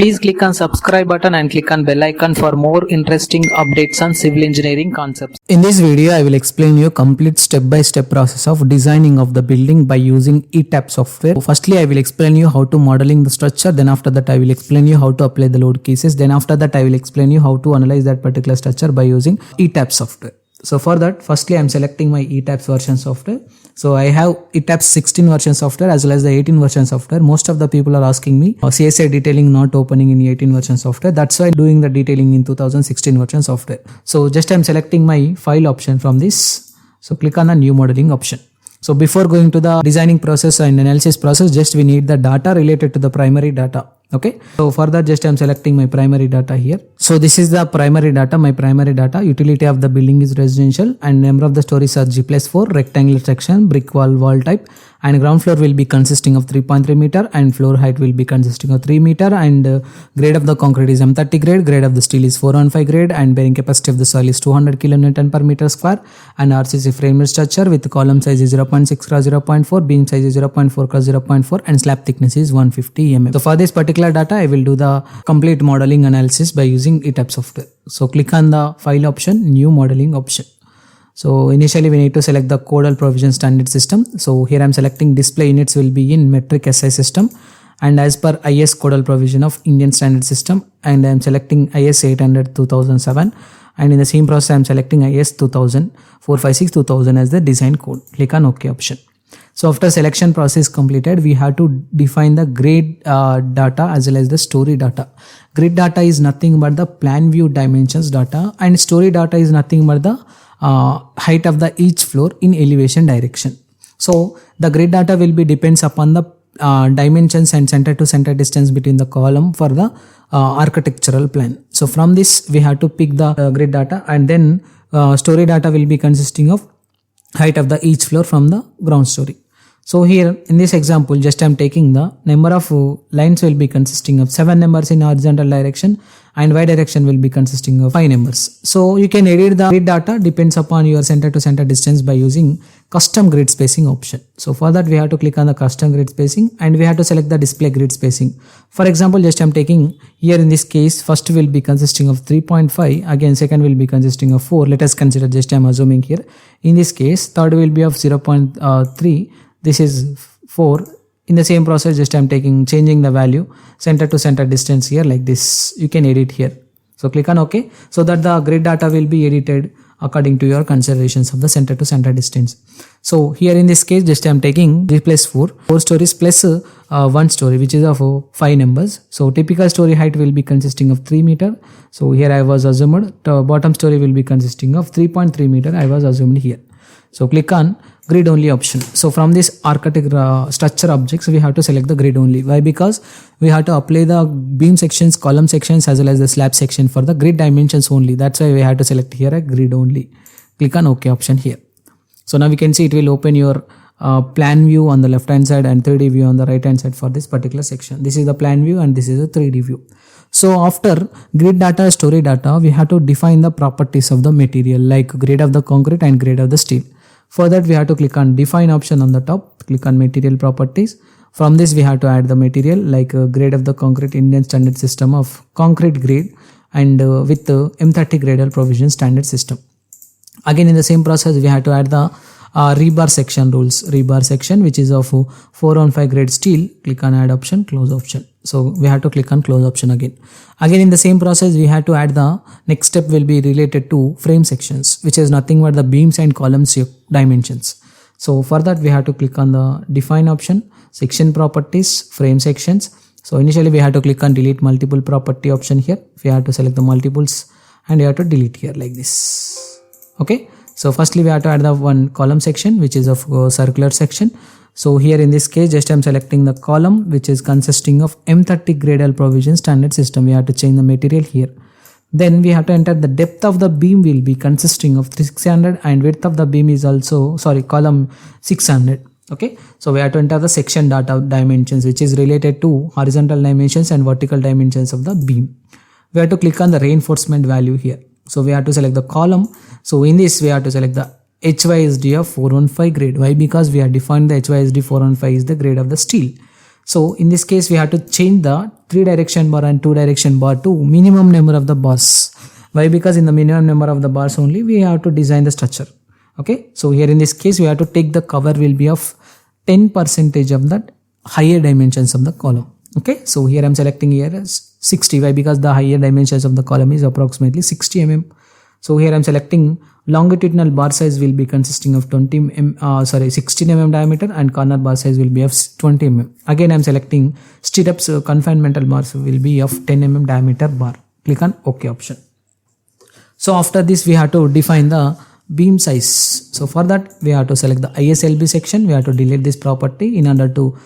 Please click on subscribe button and click on bell icon for more interesting updates on civil engineering concepts. In this video, I will explain you complete step-by-step process of designing of the building by using ETABS software. Firstly, I will explain you how to modeling the structure. Then after that, I will explain you how to apply the load cases. Then after that, I will explain you how to analyze that particular structure by using ETABS software. So for that, firstly, I am selecting my ETABS version software. So I have ETABS 16 version software as well as the 18 version software. Most of the people are asking me CSI detailing not opening in 18 version software. That's why doing the detailing in 2016 version software. So just I am selecting my file option from this. So click on the new modeling option. So before going to the designing process and analysis process, just we need the data related to the primary data. Okay, so for that just I am selecting my primary data here. So this is the primary data, my primary data. Utility of the building is residential and number of the stories are G+4, rectangular section, brick wall type, and ground floor will be consisting of 3.3 meter and floor height will be consisting of 3 meter, and grade of the concrete is M.Tech grade of the steel is 415 grade, and bearing capacity of the soil is 200 kN per meter square, and RCC frame structure with column size is 0.6 x 0.4, beam size is 0.4 x 0.4, and slab thickness is 150 mm. So for this particular data, I will do the complete modeling analysis by using ETABS software. So click on the file option, new modeling option. So initially we need to select the codal provision standard system. So here I am selecting display units will be in metric SI system and as per IS codal provision of Indian standard system, and I am selecting IS 800 2007, and in the same process I am selecting IS 2000 456 2000 as the design code. Click on OK option. So after selection process completed, we have to define the grade data as well as the story data. Grid data is nothing but the plan view dimensions data, and story data is nothing but the height of the each floor in elevation direction. So the grid data will be depends upon the dimensions and center to center distance between the column for the architectural plan. So from this we have to pick the grid data, and then story data will be consisting of height of the each floor from the ground story. So here in this example, just I am taking the number of lines will be consisting of 7 numbers in horizontal direction, and y direction will be consisting of 5 numbers. So you can edit the grid data depends upon your center to center distance by using custom grid spacing option. So for that we have to click on the custom grid spacing, and we have to select the display grid spacing. For example, just I am taking here in this case, first will be consisting of 3.5, again second will be consisting of 4. Let us consider, just I am assuming here. In this case, third will be of 0.3. This is 4. In the same process, just I am changing the value center to center distance here like this. You can edit here. So click on OK, so that the grid data will be edited according to your considerations of the center to center distance. So here in this case, just I am taking G+4, 4 stories plus 1 story, which is of 5 numbers. So typical story height will be consisting of 3 meter. So here I was assumed the bottom story will be consisting of 3.3 meter. I was assumed here. So click on grid only option. So from this architect structure objects, we have to select the grid only. Why? Because we have to apply the beam sections, column sections as well as the slab section for the grid dimensions only. That's why we have to select here a grid only. Click on OK option here. So now we can see it will open your plan view on the left hand side and 3D view on the right hand side for this particular section. This is the plan view and this is the 3D view. So after grid data, story data, we have to define the properties of the material like grade of the concrete and grade of the steel. For that we have to click on define option on the top, click on material properties. From this we have to add the material like grade of the concrete Indian standard system of concrete grade, and with M.Tech gradal provision standard system. Again in the same process we have to add the rebar section rules, rebar section which is of 415 grade steel. Click on add option, close option. So we have to click on close option again. Again in the same process we have to add the next step will be related to frame sections, which is nothing but the beams and columns dimensions. So for that we have to click on the define option, section properties, frame sections. So initially we have to click on delete multiple property option here. We have to select the multiples and you have to delete here like this. Okay. So firstly we have to add the one column section which is of circular section. So here in this case just I am selecting the column which is consisting of M.Tech gradal provision standard system. We have to change the material here. Then we have to enter the depth of the beam will be consisting of 600 and width of the beam is also column 600. Okay, so we have to enter the section data dimensions which is related to horizontal dimensions and vertical dimensions of the beam. We have to click on the reinforcement value here. So we have to select the column. So in this we have to select the HYSD of 415 grade. Why? Because we have defined the HYSD 415 is the grade of the steel. So in this case we have to change the 3 direction bar and 2 direction bar to minimum number of the bars. Why? Because in the minimum number of the bars only we have to design the structure. Okay, so here in this case we have to take the cover will be of 10% of that higher dimensions of the column. Okay, so here I'm selecting here as 60. Why? Because the higher dimensions of the column is approximately 60 mm. So here I'm selecting longitudinal bar size will be consisting of 16 mm diameter, and corner bar size will be of 20 mm. Again I'm selecting stirrups confinemental bars will be of 10 mm diameter bar. Click on OK option. So after this we have to define the beam size. So for that we have to select the ISLB section. We have to delete this property in order to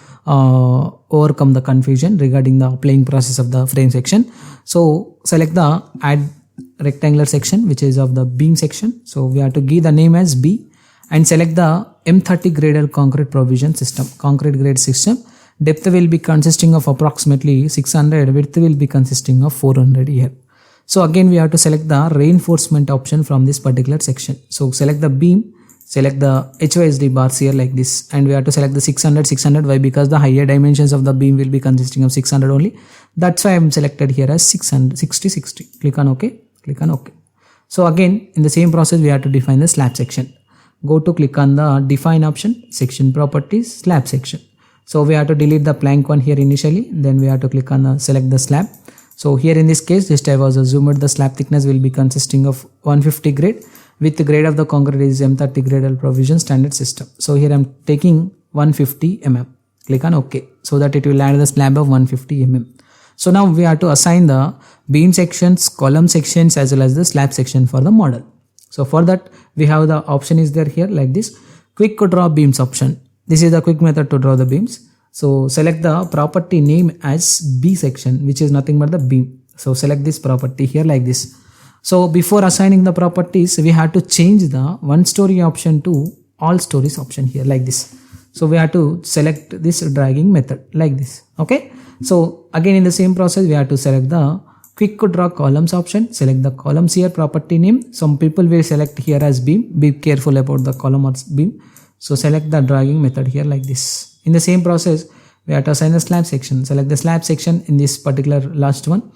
overcome the confusion regarding the applying process of the frame section. So select the add rectangular section which is of the beam section. So we have to give the name as B and select the M30 gradal concrete provision system, concrete grade system. Depth will be consisting of approximately 600, width will be consisting of 400 here. So again we have to select the reinforcement option from this particular section. So select the beam, select the HYSD bars here like this, and we have to select the 600. Why? Because the higher dimensions of the beam will be consisting of 600 only. That's why I'm selected here as 60. Click on OK. Click on OK. So again in the same process we have to define the slab section. Go to click on the define option, section properties, slab section. So we have to delete the plank one here initially, then we have to click on the select the slab. So here in this case, just I was assumed the slab thickness will be consisting of 150 grade, with the grade of the concrete is M30 gradal provision standard system. So here I am taking 150 mm. Click on OK, so that it will add the slab of 150 mm. So now we have to assign the beam sections, column sections as well as the slab section for the model. So for that we have the option is there here like this, quick draw beams option. This is the quick method to draw the beams. So select the property name as B section, which is nothing but the beam. So select this property here like this. So before assigning the properties, we have to change the one story option to all stories option here like this. So we have to select this dragging method like this. Okay. So again in the same process, we have to select the quick draw columns option. Select the columns here property name. Some people will select here as beam. Be careful about the column or beam. So select the dragging method here like this. In the same process, we have to assign the slab section. Select the slab section in this particular last one.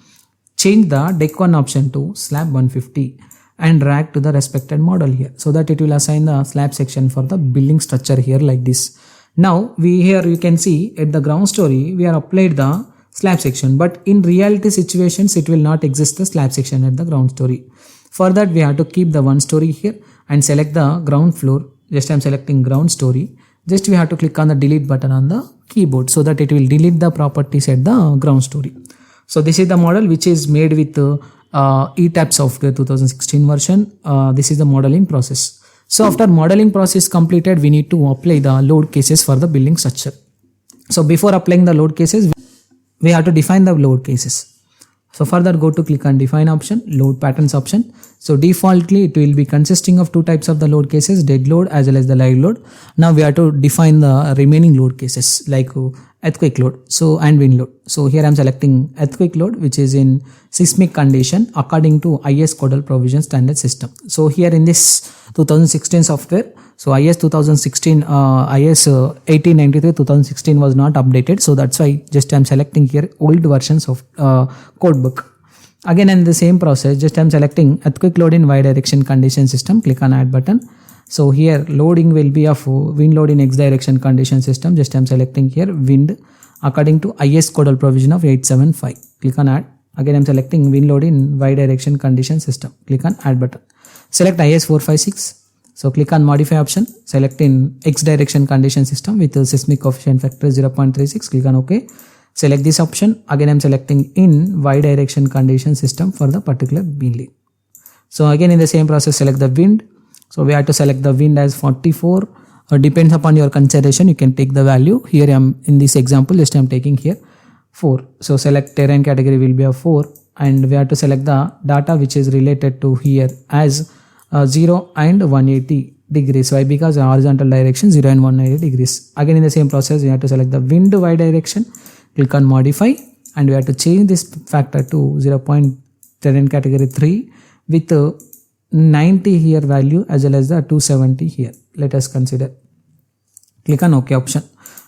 Change the deck 1 option to slab 150 and drag to the respected model here, so that it will assign the slab section for the building structure here like this. Now here you can see at the ground story we are applied the slab section, but in reality situations it will not exist the slab section at the ground story. For that we have to keep the one story here and select the ground floor. Just I am selecting ground story. Just we have to click on the delete button on the keyboard, so that it will delete the properties at the ground story. So this is the model which is made with ETABS software 2016 version. This is the modeling process. So after modeling process completed, we need to apply the load cases for the building structure. So before applying the load cases, we have to define the load cases. So for that, go to click on define option, load patterns option. So defaultly it will be consisting of two types of the load cases, dead load as well as the live load. Now we have to define the remaining load cases like earthquake load and wind load. So here I am selecting earthquake load, which is in seismic condition according to IS codal provision standard system. So here in this 2016 software, so IS 2016 IS 1893 2016 was not updated, so that's why just I am selecting here old versions of code book. Again in the same process, just I am selecting earthquake load in y direction condition system. Click on add button. So here loading will be of wind load in x direction condition system. Just I am selecting here wind according to IS codal provision of 875. Click on add. Again I am selecting wind load in y direction condition system. Click on add button. Select IS 456. So click on modify option. Select in x direction condition system with the seismic coefficient factor 0.36. Click on OK. Select this option. Again I am selecting in y direction condition system for the particular beam lane. So again in the same process, select the wind. So we have to select the wind as 44. Depends upon your consideration, you can take the value. Here I am in this example, just I am taking here 4. So select terrain category will be a 4, and we have to select the data which is related to here as 0 and 180 degrees. Why? Because horizontal direction 0 and 180 degrees. Again in the same process, we have to select the wind y direction. Click on modify, and we have to change this factor to 0. Terrain category 3 with 90 here value as well as the 270 here. Let us consider. Click on OK option.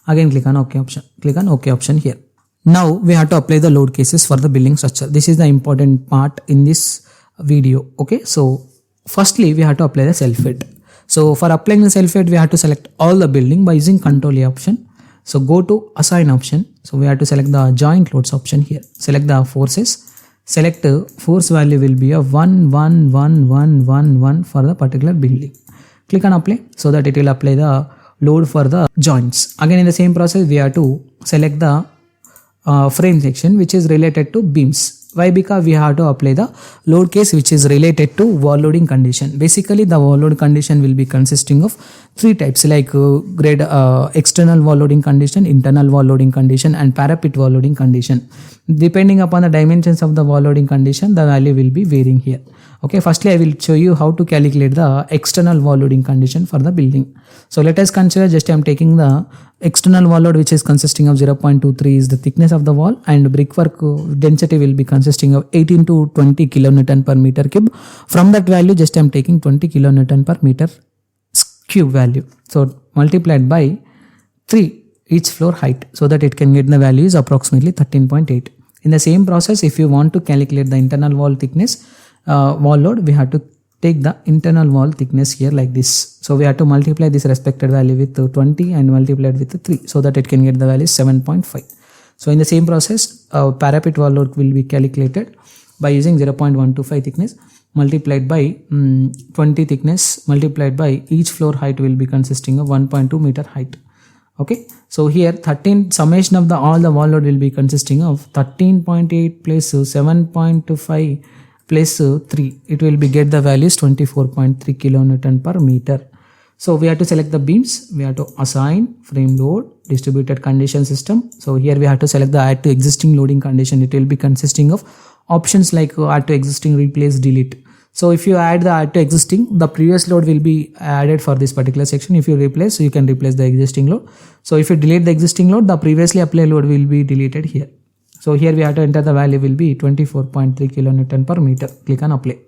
Again click on OK option. Click on OK option here. Now we have to apply the load cases for the building structure. This is the important part in this video. Okay, so firstly we have to apply the self-weight. So for applying the self-weight, we have to select all the building by using Control A option. So go to assign option. So we have to select the joint loads option here. Select the forces. Select force value will be a 1, 1, 1, 1, 1, 1 for the particular building. Click on apply so that it will apply the load for the joints. Again in the same process, we have to select the frame section which is related to beams. Why? Because we have to apply the load case which is related to wall loading condition. Basically the wall load condition will be consisting of three types like external wall loading condition, internal wall loading condition and parapet wall loading condition. Depending upon the dimensions of the wall loading condition, the value will be varying here. Okay, firstly I will show you how to calculate the external wall loading condition for the building. So let us consider, just I am taking the external wall load which is consisting of 0.23 is the thickness of the wall, and brickwork density will be consisting of 18 to 20 kilonewton per meter cube. From that value just I am taking 20 kilonewton per meter cube value. So multiplied by 3 each floor height so that it can get the value is approximately 13.8. In the same process, if you want to calculate the internal wall thickness, wall load, we have to take the internal wall thickness here like this. So we have to multiply this respected value with 20 and multiply it with 3 so that it can get the value 7.5. So in the same process, parapet wall load will be calculated by using 0.125 thickness multiplied by 20 thickness multiplied by each floor height will be consisting of 1.2 meter height. Okay, so here 13 summation of the all the wall load will be consisting of 13.8 plus 7.25 plus 3, it will be get the values 24.3 kilonewton per meter. So we have to select the beams, we have to assign frame load, distributed condition system. So here we have to select the add to existing loading condition. It will be consisting of options like add to existing, replace, delete. So if you add the add to existing, the previous load will be added for this particular section. If you replace, you can replace the existing load. So if you delete the existing load, the previously applied load will be deleted here. So here we have to enter the value will be 24.3 kilonewton per meter. Click on apply.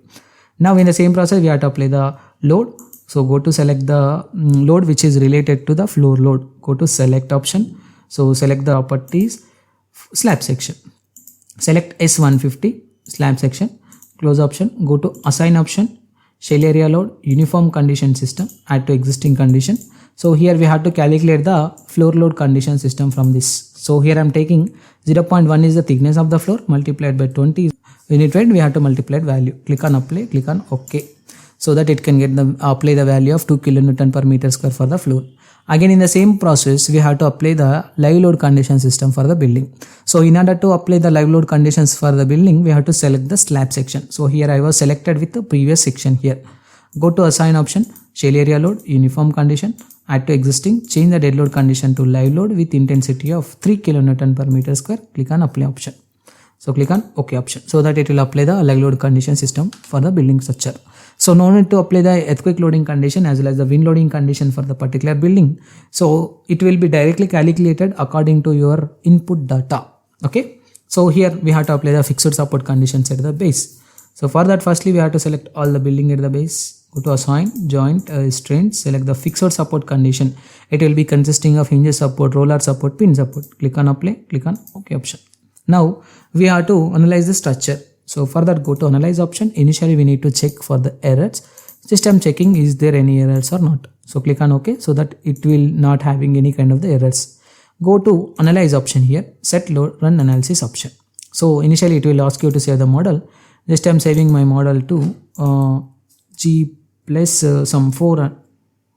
Now in the same process, we have to apply the load. So go to select the load which is related to the floor load. Go to select option. So select the properties, slab section. Select S150 slab section. Close option. Go to assign option. Shell area load, uniform condition system, add to existing condition. So here we have to calculate the floor load condition system from this. So here I am taking 0.1 is the thickness of the floor multiplied by 20 unit weight. We have to multiply value. Click on apply. Click on OK. So that it can get the apply the value of 2 kilonewton per meter square for the floor. Again in the same process, we have to apply the live load condition system for the building. So in order to apply the live load conditions for the building, we have to select the slab section. So here I was selected with the previous section here. Go to assign option, shell area load, uniform condition, add to existing, change the dead load condition to live load with intensity of 3 kilonewton per meter square. Click on apply option. So click on OK option so that it will apply the live load condition system for the building structure. So no need to apply the earthquake loading condition as well as the wind loading condition for the particular building. So it will be directly calculated according to your input data. Okay. So here we have to apply the fixed support conditions at the base. So for that, firstly we have to select all the building at the base. Go to assign, joint, strength, select the fixed support condition. It will be consisting of hinge support, roller support, pin support. Click on apply, click on OK option. Now we have to analyze the structure. So for that, go to analyze option. Initially we need to check for the errors. Just I'm checking is there any errors or not. So click on OK so that it will not having any kind of the errors. Go to analyze option here, set load run analysis option. So initially it will ask you to save the model. Just I'm saving my model to G+4.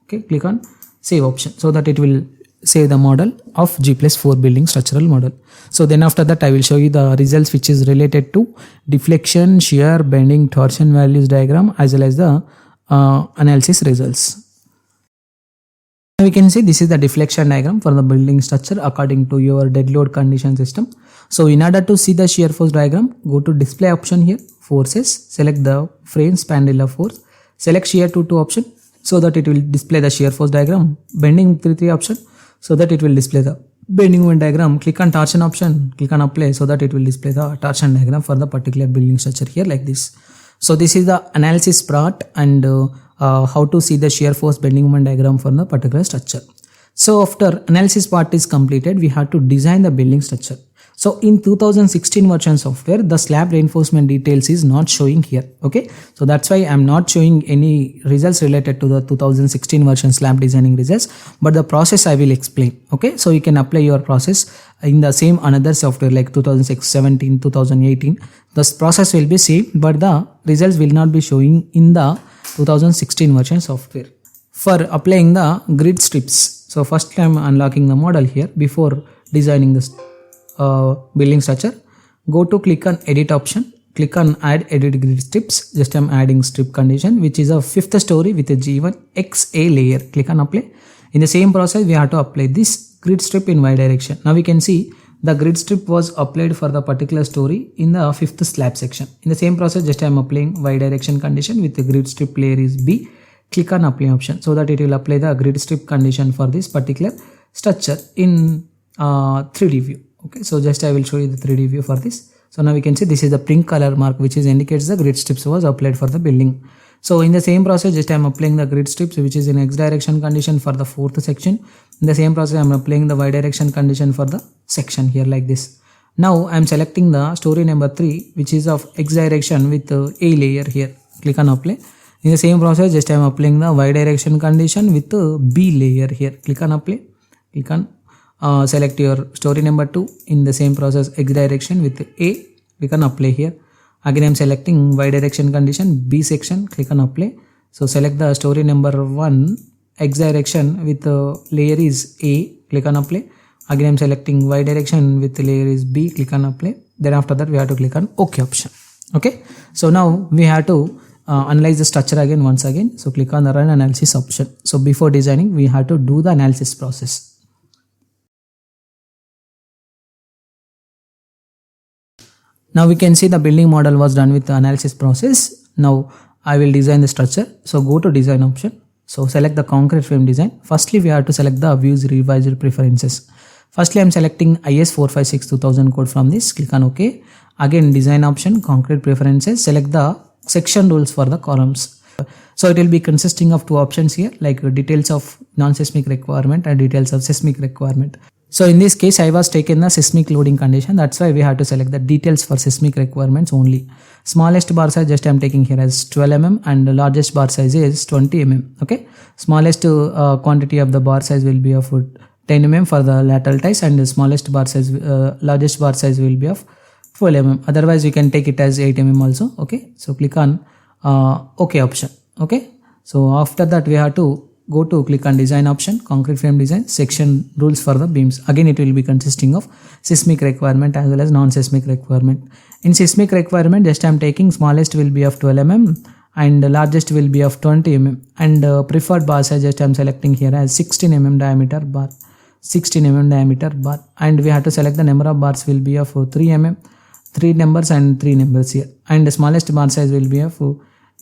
Okay, click on save option so that it will save the model of G+4 building structural model. So then after that I will show you the results which is related to deflection, shear, bending, torsion values diagram as well as the analysis results. Now we can see this is the deflection diagram for the building structure according to your dead load condition system. So in order to see the shear force diagram, go to display option here, forces, select the frame spandrella force, select shear to 2 option so that it will display the shear force diagram, bending 3 option so that it will display the bending moment diagram. Click on torsion option, click on apply so that it will display the torsion diagram for the particular building structure here like this. So this is the analysis part and how to see the shear force bending moment diagram for the particular structure. So after analysis part is completed, we have to design the building structure. So in 2016 version software, the slab reinforcement details is not showing here. Okay, so that's why I'm not showing any results related to the 2016 version slab designing results, but the process I will explain. Okay, so you can apply your process in the same another software like 2017, 2018. The process will be same, but the results will not be showing in the 2016 version software. For applying the grid strips, so first I'm unlocking the model here before designing this building structure. Go to click on edit option, click on add edit grid strips. Just I'm adding strip condition, which is a fifth story with a G1 XA layer. Click on apply. In the same process, we have to apply this grid strip in Y direction. Now we can see the grid strip was applied for the particular story in the fifth slab section. In the same process, just I'm applying Y direction condition with the grid strip layer is B. Click on apply option so that it will apply the grid strip condition for this particular structure in 3D view. Okay, so just I will show you the 3D view for this. So now we can see this is the pink color mark, which is indicates the grid strips was applied for the building. So in the same process, just I am applying the grid strips, which is in X direction condition for the fourth section. In the same process, I am applying the Y direction condition for the section here like this. Now I am selecting the story number 3, which is of X direction with A layer here. Click on apply. In the same process, just I am applying the Y direction condition with B layer here. Click on apply. Click on select your story number 2 in the same process X direction with A. Click on apply here. Again I am selecting Y direction condition B section. Click on apply. So select the story number 1 X direction with layer is A. Click on apply. Again I am selecting Y direction with layer is B. Click on apply. Then after that we have to click on OK option. Okay. So now we have to analyze the structure again once again. So click on the run analysis option. So before designing we have to do the analysis process. Now we can see the building model was done with the analysis process. Now I will design the structure. So go to design option. So select the concrete frame design. Firstly, we have to select the views revised preferences. Firstly, I am selecting IS 456-2000 code from this. Click on OK. Again, design option, concrete preferences. Select the section rules for the columns. So it will be consisting of two options here, like details of non-seismic requirement and details of seismic requirement. So in this case, I was taking the seismic loading condition. That's why we have to select the details for seismic requirements only. Smallest bar size just I am taking here as 12 mm and the largest bar size is 20 mm. Okay. Smallest quantity of the bar size will be of 10 mm for the lateral ties, and the smallest bar size, largest bar size will be of 12 mm. Otherwise, you can take it as 8 mm also. Okay. So click on OK option. Okay. So after that, we have to go to click on design option, concrete frame design, section rules for the beams. Again, it will be consisting of seismic requirement as well as non-seismic requirement. In seismic requirement, just I am taking smallest will be of 12 mm and the largest will be of 20 mm, and preferred bar size just I am selecting here as 16 mm diameter bar, 16 mm diameter bar, and we have to select the number of bars will be of 3 mm, 3 numbers and 3 numbers here, and the smallest bar size will be of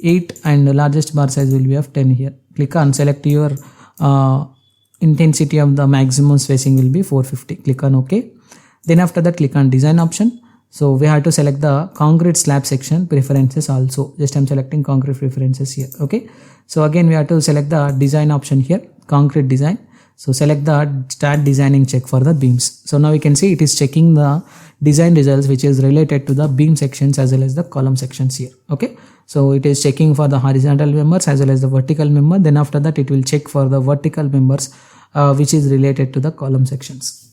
8 and the largest bar size will be of 10 here. Click on select your intensity of the maximum spacing will be 450. Click on OK. Then after that, click on design option. So we have to select the concrete slab section preferences also. Just I'm selecting concrete preferences here. Okay. So again, we have to select the design option here, concrete design. So select the start designing check for the beams. So now we can see it is checking the design results which is related to the beam sections as well as the column sections here. Okay. So it is checking for the horizontal members as well as the vertical member. Then after that, it will check for the vertical members which is related to the column sections.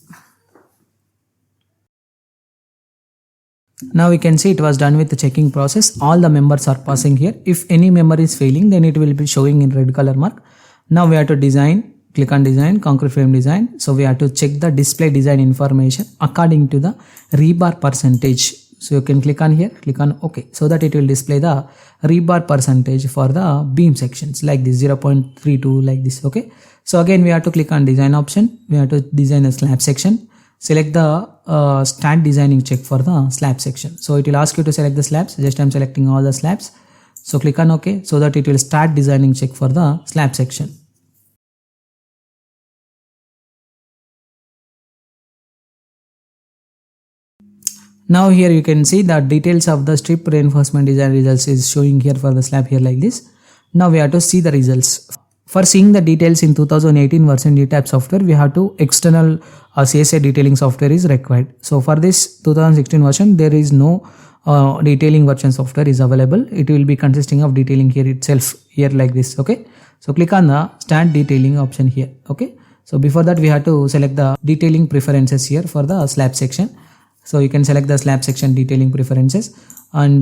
Now we can see it was done with the checking process. All the members are passing here. If any member is failing, then it will be showing in red color mark. Now we have to design. Click on design, concrete frame design. So we have to check the display design information according to the rebar percentage. So you can click on here, click on OK, so that it will display the rebar percentage for the beam sections like this 0.32 like this. Okay. So again, we have to click on design option. We have to design a slab section. Select the start designing check for the slab section. So it will ask you to select the slabs. Just I'm selecting all the slabs. So click on OK, so that it will start designing check for the slab section. Now here you can see the details of the strip reinforcement design results is showing here for the slab here like this. Now we have to see the results. For seeing the details in 2018 version ETABS software, we have to external CSA detailing software is required. So for this 2016 version, there is no detailing version software is available. It will be consisting of detailing here itself, here like this. Okay, so click on the start detailing option here. Okay, so before that we have to select the detailing preferences here for the slab section. So you can select the slab section detailing preferences, and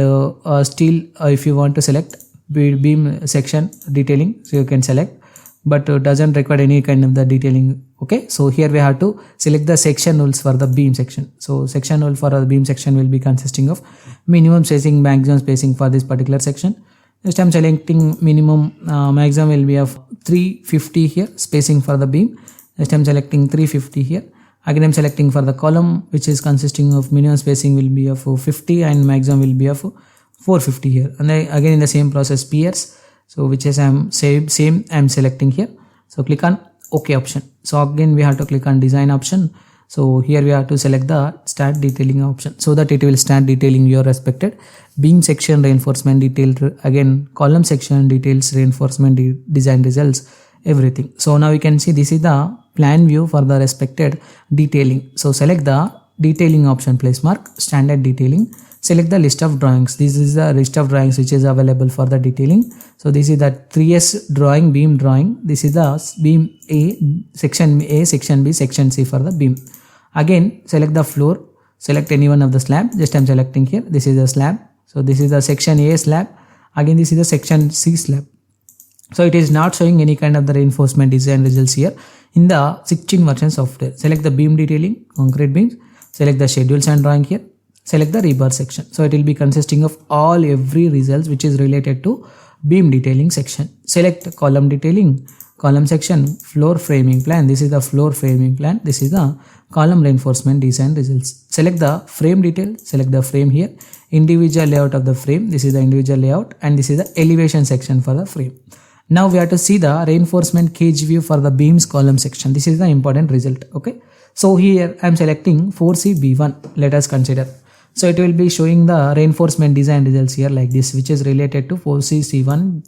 still if you want to select beam section detailing, so you can select, but doesn't require any kind of the detailing. Okay, so here we have to select the section rules for the beam section. So section rule for the beam section will be consisting of minimum spacing, maximum spacing for this particular section. Next I'm selecting minimum, maximum will be of 350 here spacing for the beam. Next I'm selecting 350 here. Again I'm selecting for the column, which is consisting of minimum spacing will be of 50 and maximum will be of 450 here. And then again in the same process piers, so which is I'm selecting here. So click on OK option. So again we have to click on design option. So here we have to select the start detailing option, so that it will start detailing your respected beam section reinforcement detail, again column section details, reinforcement design results, everything. So now you can see this is the plan view for the respected detailing. So select the detailing option, place mark standard detailing. Select the list of drawings. This is the list of drawings which is available for the detailing. So this is the 3S drawing, beam drawing. This is the beam A, section B, section C for the beam. Again select the floor, select any one of the slab. Just I'm selecting here. This is the slab. So this is the section A slab. Again this is the section C slab. So it is not showing any kind of the reinforcement design results here in the 16 version software. Select the beam detailing, concrete beams. Select the schedules and drawing here. Select the rebar section. So it will be consisting of every results which is related to beam detailing section. Select column detailing, column section, floor framing plan. This is the floor framing plan. This is the column reinforcement design results. Select the frame detail. Select the frame here. Individual layout of the frame. This is the individual layout, and this is the elevation section for the frame. Now we have to see the reinforcement cage view for the beams column section. This is the important result. Okay, so here I am selecting 4CB1. Let us consider. So it will be showing the reinforcement design results here like this, which is related to 4CC1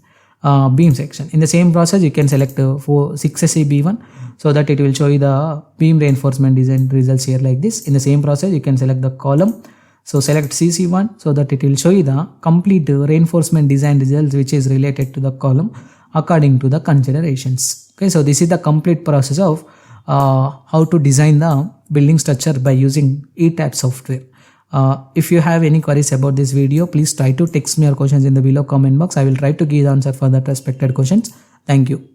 beam section. In the same process, you can select 6CB1, so that it will show you the beam reinforcement design results here like this. In the same process, you can select the column. So select CC1, so that it will show you the complete reinforcement design results which is related to the column according to the considerations. Okay, so this is the complete process of how to design the building structure by using ETABS software. If you have any queries about this video, please try to text me your questions in the below comment box. I will try to give the answer for that respected questions. Thank you.